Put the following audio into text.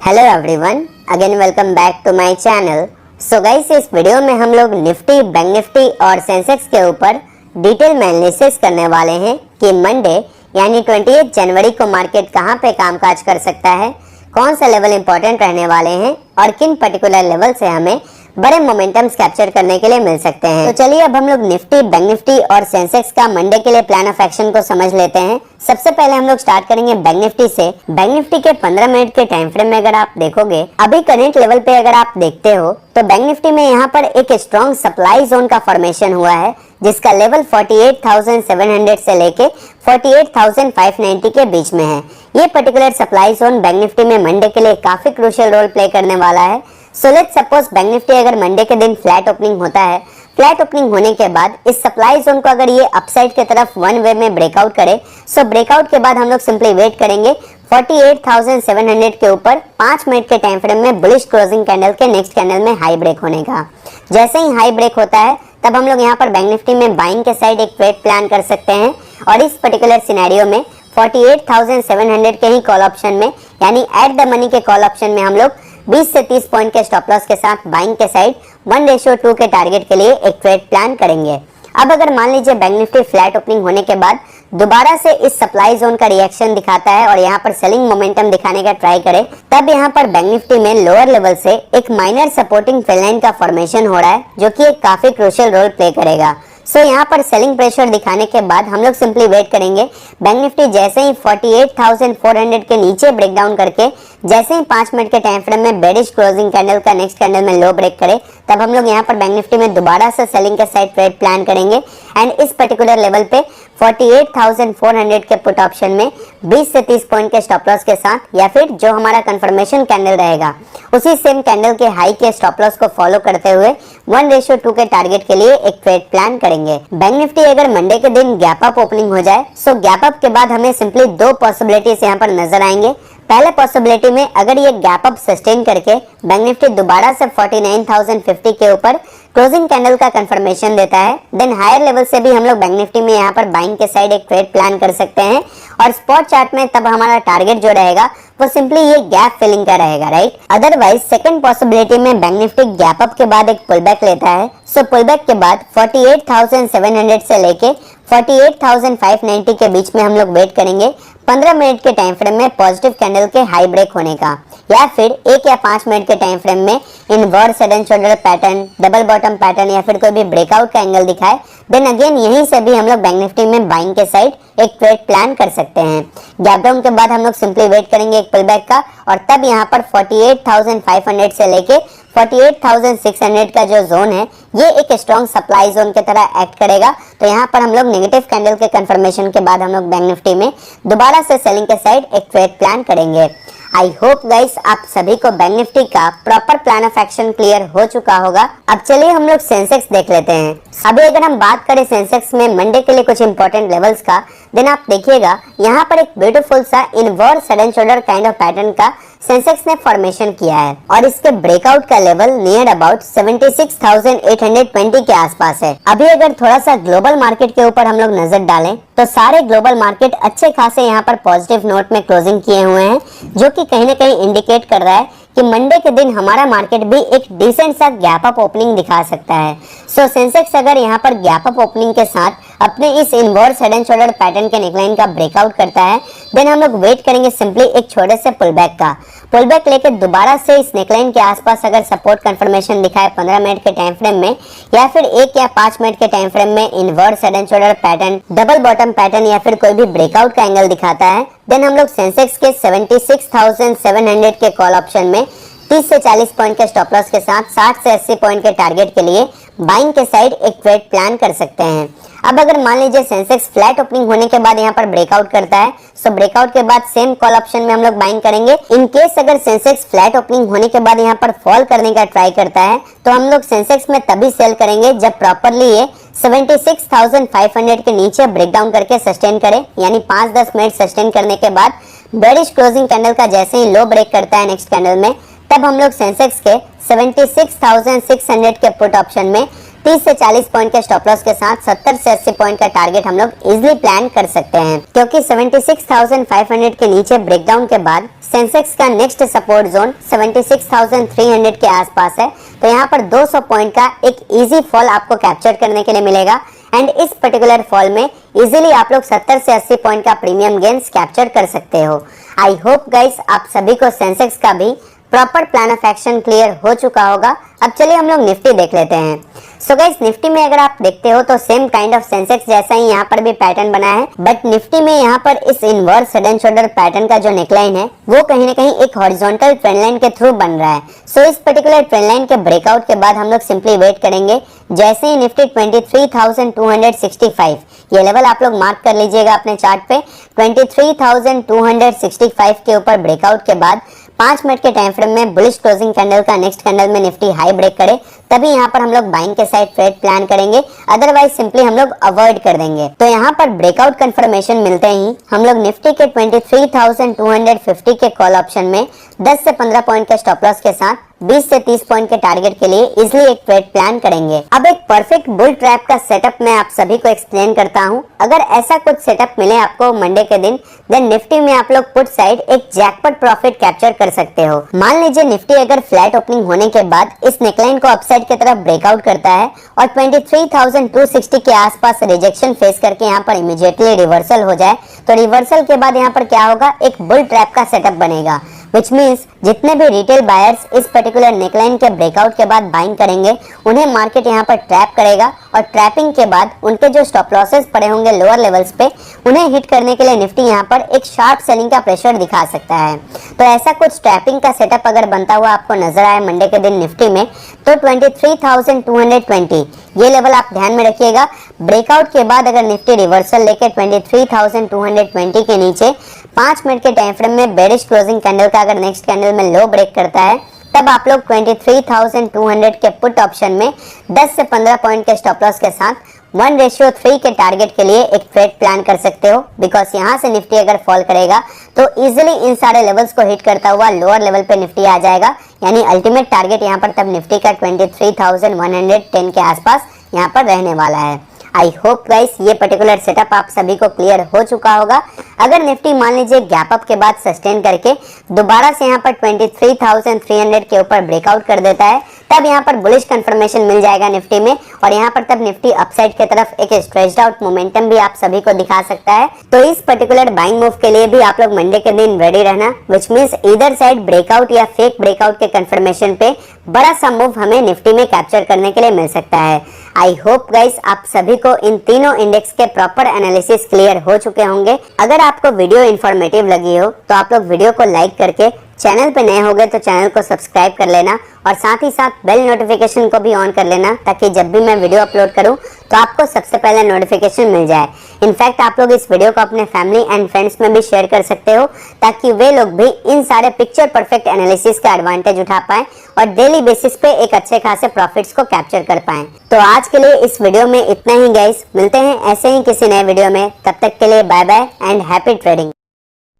Hello everyone, again welcome back to my channel. So guys, इस video में हम लोग निफ्टी, बैंक निफ्टी और सेंसेक्स के ऊपर डिटेल में एनालिसिस करने वाले हैं कि मंडे यानी 28 जनवरी को मार्केट कहां पे कामकाज कर सकता है, कौन सा लेवल इंपॉर्टेंट रहने वाले हैं और किन पर्टिकुलर लेवल से हमें बड़े मोमेंटम्स कैप्चर करने के लिए मिल सकते हैं। तो चलिए अब हम लोग निफ्टी, बैंक निफ्टी और सेंसेक्स का मंडे के लिए प्लान ऑफ एक्शन को समझ लेते हैं। सबसे पहले हम लोग स्टार्ट करेंगे बैंक निफ्टी से। बैंक निफ्टी के 15 मिनट के टाइम फ्रेम में अगर आप देखोगे, अभी करंट लेवल पे अगर आप देखते हो तो बैंक निफ्टी में यहाँ पर एक स्ट्रॉन्ग सप्लाई जोन का फॉर्मेशन हुआ है, जिसका लेवल 48,700 से लेके 48,590 के बीच में है। ये particular supply zone bank Nifty में मंडे के लिए काफी क्रूशियल रोल प्ले करने वाला है। So let's suppose bank Nifty अगर मंडे के दिन फ्लैट ओपनिंग होता है, फ्लैट ओपनिंग होने के बाद इस सप्लाई जोन को अगर ये अपसाइड की तरफ वन वे में ब्रेकआउट करे, सो ब्रेकआउट के बाद हम लोग सिंपली वेट करेंगे 48,700 के ऊपर 5 मिनट के टाइम फ्रेम में बुलिश क्लोजिंग कैंडल के नेक्स्ट कैंडल में हाई ब्रेक होने का। जैसे ही हाई ब्रेक होता है तब हम लोग यहाँ पर बैंक निफ्टी में बाइंग के साइड एक ट्रेड प्लान कर सकते हैं और इस पर्टिकुलर सिनेरियो में 48,700 के ही कॉल ऑप्शन में यानी एट द मनी के कॉल ऑप्शन में हम लोग 20 से 30 पॉइंट के स्टॉप लॉस के साथ बाइंग के साइड 1:2 के टारगेट के लिए एक ट्रेड प्लान करेंगे। अब अगर मान लीजिए बैंक निफ्टी फ्लैट ओपनिंग होने के बाद दोबारा से इस सप्लाई जोन का रिएक्शन दिखाता है और यहाँ पर सेलिंग मोमेंटम दिखाने का ट्राई करे, तब यहाँ पर बैंक निफ्टी में लोअर लेवल से एक माइनर सपोर्टिंग फेल लाइन का फॉर्मेशन हो रहा है, जो कि एक काफी क्रूशियल रोल प्ले करेगा। सो यहाँ पर सेलिंग प्रेशर दिखाने के बाद हम लोग सिंपली वेट करेंगे। बैंक निफ्टी जैसे ही 48,400 के नीचे ब्रेकडाउन करके जैसे ही 5 मिनट के टाइम फ्रेम में बेरिश क्लोजिंग कैंडल का नेक्स्ट कैंडल में लो ब्रेक करे, तब हम लोग यहाँ पर बैंक निफ्टी में दोबारा से सेलिंग के साइड ट्रेड प्लान करेंगे एंड इस पर्टिकुलर लेवल पे 48,400 के पुट ऑप्शन में 20 से 30 पॉइंट के स्टॉप लॉस के साथ या फिर जो हमारा कंफर्मेशन कैंडल रहेगा उसी सेम कैंडल के हाई के स्टॉप लॉस को फॉलो करते हुए 1:2 के टारगेट के लिए एक ट्रेड प्लान करेंगे। बैंक निफ्टी अगर मंडे के दिन गैप अप ओपनिंग हो जाए, सो गैप अप के बाद हमें सिंपली दो पॉसिबिलिटीज यहाँ पर नजर आएंगे। पहले पॉसिबिलिटी में अगर ये गैप अप सस्टेन करके बैंक निफ्टी दोबारा से 49,050 के ऊपर क्लोजिंग कैंडल का कंफर्मेशन देता है, देन हायर लेवल से भी हम लोग बैंक निफ्टी में यहाँ पर बाइंग के साइड एक ट्रेड प्लान कर सकते हैं और स्पॉट चार्ट में तब हमारा टारगेट जो रहेगा वो सिंपली ये गैप फिलिंग का रहेगा, राइट। अदरवाइज सेकंड पॉसिबिलिटी में बैंक निफ्टी गैप अप के बाद एक पुलबैक लेता है, सो पुलबैक के बाद 48,700 से लेके 48,590 के बीच में हम लोग वेट करेंगे 15 मिनट के टाइम फ्रेम में पॉजिटिव कैंडल के हाई ब्रेक होने का, या फिर 1 या 5 मिनट के टाइम फ्रेम में inverse head and shoulder pattern, double bottom pattern या फिर कोई भी ब्रेकआउट का एंगल दिखाए, देन अगेन यहीं से भी हम लोग बैंक निफ्टी में बाइंग के साइड एक ट्रेड प्लान कर सकते हैं। गैप डाउन के बाद हम लोग सिंपली वेट करेंगे एक पुलबैक का और तब यहाँ पर 48,500 से लेके 48,600 का जो जोन है ये एक स्ट्रॉन्ग सप्लाई जोन की तरह एक्ट करेगा। तो यहाँ पर हम लोग नेगेटिव कैंडल के कंफर्मेशन के बाद हम लोग बैंक निफ्टी में दोबारा से सेलिंग के साइड एक ट्रेड प्लान करेंगे। आई होप गाइस आप सभी को बैंक निफ्टी का proper plan of action clear हो चुका होगा। अब चलिए हम लोग सेंसेक्स देख लेते हैं। अभी अगर हम बात करें सेंसेक्स में मंडे के लिए कुछ इंपॉर्टेंट लेवल्स का, देन आप देखिएगा यहाँ पर एक ब्यूटीफुल सा inverse head and shoulder kind of pattern का सेंसेक्स ने फॉर्मेशन किया है और इसके ब्रेकआउट का लेवल नियर अबाउट 76,820 के आसपास है। अभी अगर थोड़ा सा ग्लोबल मार्केट के ऊपर हम लोग नजर डालें तो सारे ग्लोबल मार्केट अच्छे खासे यहाँ पर पॉजिटिव नोट में क्लोजिंग किए हुए हैं, जो कि कहीं ना कहीं इंडिकेट कर रहा है कि मंडे के दिन हमारा मार्केट भी एक डिसेंट सा गैप अप ओपनिंग दिखा सकता है। सो सेंसेक्स अगर यहाँ पर गैप अप ओपनिंग के साथ अपने इस inverse head and shoulder pattern के नेकलाइन का ब्रेकआउट करता है, देन हम लोग वेट करेंगे सिंपली एक छोटे से पुलबैक का। पुलबैक लेके दोबारा से इस नेकलाइन के आसपास अगर सपोर्ट कंफर्मेशन दिखाए 15 मिनट के टाइम फ्रेम में या फिर 1 या 5 मिनट के टाइम फ्रेम में inverse head and shoulder pattern, double bottom pattern या फिर कोई भी ब्रेकआउट का एंगल दिखाता है, देन हम लोग सेंसेक्स के 76,700 के कॉल ऑप्शन में 30 से 40 पॉइंट के स्टॉप लॉस के साथ 60 से 80 पॉइंट के टारगेट के लिए बाइंग के साइड एक ट्रेड प्लान कर सकते हैं। अब अगर मान लीजिए सेंसेक्स फ्लैट ओपनिंग होने के बाद यहाँ पर ब्रेकआउट करता है, सो ब्रेकआउट के बाद सेम कॉल ऑप्शन में हम लोग बाइंग करेंगे। इन केस अगर सेंसेक्स फ्लैट ओपनिंग होने के बाद यहाँ पर फॉल करने का ट्राई करता है तो हम लोग सेंसेक्स में तभी सेल करेंगे जब प्रॉपरली ये 76,500 के नीचे ब्रेकडाउन करके सस्टेन करे, यानी 5-10 मिनट सस्टेन करने के बाद बेरिश क्लोजिंग कैंडल का जैसे ही लो ब्रेक करता है नेक्स्ट कैंडल में, तब हम लोग सेंसेक्स के 76,600 के पुट ऑप्शन में 30 से 40 पॉइंट के स्टॉप लॉस के साथ 70 से 80 पॉइंट का टारगेट हम लोग इजिली प्लान कर सकते हैं, क्योंकि 76,500 के नीचे ब्रेकडाउन के बाद सेंसेक्स का नेक्स्ट सपोर्ट जोन 76,300 के आसपास है। तो यहाँ पर 200 पॉइंट का एक इजी फॉल आपको कैप्चर करने के लिए मिलेगा एंड इस पर्टिकुलर फॉल में इजीली आप लोग 70 से 80 पॉइंट का प्रीमियम गेन्स कैप्चर कर सकते हो। आई होप गाइस आप सभी को सेंसेक्स का भी proper plan of action clear हो चुका होगा। अब चलिए हम लोग निफ्टी देख लेते हैं। सो गाइस निफ्टी में अगर आप देखते हो तो सेम काइंड ऑफ सेंसेक्स जैसा ही यहाँ पर भी पैटर्न बना है, बट निफ्टी में यहाँ पर इस inverse head and shoulder pattern का जो नेकलाइन है वो कहीं ना कहीं एक हॉरिजॉन्टल ट्रेंड लाइन के थ्रू बन रहा है। सो इस पर्टिकुलर ट्रेंड लाइन के ब्रेकआउट के बाद हम लोग सिंपली वेट करेंगे। जैसे ही निफ्टी 23,265 ये लेवल आप लोग मार्क कर लीजिएगा अपने चार्ट पे, 23,265 के ऊपर ब्रेकआउट के बाद 5 मिनट के टाइम फ्रेम में बुलिश क्लोजिंग कैंडल का नेक्स्ट कैंडल में निफ्टी हाई ब्रेक करे, तभी यहाँ पर हम लोग बाइंग के साइड ट्रेड प्लान करेंगे, अदरवाइज सिंपली हम लोग अवॉइड कर देंगे। तो यहाँ पर ब्रेकआउट कंफर्मेशन मिलते ही हम लोग निफ्टी के 23,250 के कॉल ऑप्शन में 10 से 15 पॉइंट के स्टॉप लॉस के साथ 20 से 30 पॉइंट के टारगेट के लिए इजिली एक ट्रेड प्लान करेंगे। अब एक परफेक्ट बुल ट्रैप का सेटअप मैं आप सभी को एक्सप्लेन करता हूं। अगर ऐसा कुछ सेटअप मिले आपको मंडे के दिन, देन निफ्टी में आप लोग पुट साइड एक जैकपॉट प्रॉफिट कैप्चर कर सकते हो। मान लीजिए निफ्टी अगर फ्लैट ओपनिंग होने के बाद इस नेकलाइन को अपसाइड की तरफ ब्रेकआउट करता है और 23,260 के आसपास रिजेक्शन फेस करके यहाँ पर इमीडिएटली रिवर्सल हो जाए, तो रिवर्सल के बाद यहाँ पर क्या होगा, एक बुल ट्रैप का सेटअप बनेगा, विच मीन्स जितने भी रिटेल बायर्स इस पर्टिकुलर नेकलाइन के ब्रेकआउट के बाद बाइंग करेंगे, उन्हें मार्केट यहाँ पर ट्रैप करेगा और ट्रैपिंग के बाद उनके जो स्टॉप लॉसेस पड़े होंगे लोअर लेवल्स पे, उन्हें हिट करने के लिए निफ्टी यहाँ पर एक शार्प सेलिंग का प्रेशर दिखा सकता है। तो ऐसा कुछ ट्रैपिंग का सेटअप अगर बनता हुआ आपको नजर आए मंडे के दिन निफ्टी में, तो 23,220 ये लेवल आप ध्यान में रखिएगा। ब्रेकआउट के बाद अगर निफ्टी रिवर्सल लेके 23,220 के नीचे 5 मिनट के टाइम फ्रेम में बेरिश क्लोजिंग कैंडल का अगर नेक्स्ट कैंडल में लो ब्रेक करता है, तब आप लोग 23,200 के पुट ऑप्शन में 10 से 15 पॉइंट के स्टॉप लॉस के साथ 1:3 के टारगेट के लिए एक ट्रेड प्लान कर सकते हो। बिकॉज यहाँ से निफ्टी अगर फॉल करेगा तो इजिली इन सारे लेवल्स को हिट करता हुआ लोअर लेवल पे निफ्टी आ जाएगा, यानी अल्टीमेट टारगेट यहाँ पर तब निफ्टी का 23,110 के आसपास यहाँ पर रहने वाला है। आई होप गाइस ये पर्टिकुलर सेटअप आप सभी को क्लियर हो चुका होगा। अगर निफ्टी मान लीजिए गैप अप के बाद सस्टेन करके दोबारा से यहाँ पर 23,300 के ऊपर ब्रेकआउट कर देता है, तब यहाँ पर बुलिश कंफर्मेशन मिल जाएगा निफ्टी में और यहाँ पर तब निफ्टी अपसाइड की तरफ एक स्ट्रेच्ड आउट मोमेंटम भी आप सभी को दिखा सकता है। तो इस पर्टिकुलर बाइंग मूव के लिए भी आप लोग मंडे के दिन रेडी रहना, which means either side breakout या फेक ब्रेकआउट के कंफर्मेशन पे बड़ा सा मूव हमें निफ्टी में कैप्चर करने के लिए मिल सकता है। आई होप गाइस आप सभी को इन तीनों इंडेक्स के प्रॉपर एनालिसिस क्लियर हो चुके होंगे। अगर आपको वीडियो इन्फॉर्मेटिव लगी हो तो आप लोग वीडियो को लाइक करके, चैनल पे नए हो गए तो चैनल को सब्सक्राइब कर लेना और साथ ही साथ बेल नोटिफिकेशन को भी ऑन कर लेना, ताकि जब भी मैं वीडियो अपलोड करूं तो आपको सबसे पहले नोटिफिकेशन मिल जाए। इनफैक्ट आप लोग इस वीडियो को अपने फैमिली एंड फ्रेंड्स में भी शेयर कर सकते हो, ताकि वे लोग भी इन सारे पिक्चर परफेक्ट एनालिसिस का एडवांटेज उठा पाए और डेली बेसिस पे एक अच्छे खासे प्रॉफिट्स को कैप्चर कर पाए। तो आज के लिए इस वीडियो में इतना ही गाइस, मिलते हैं ऐसे ही किसी नए वीडियो में, तब तक के लिए bye bye and happy trading.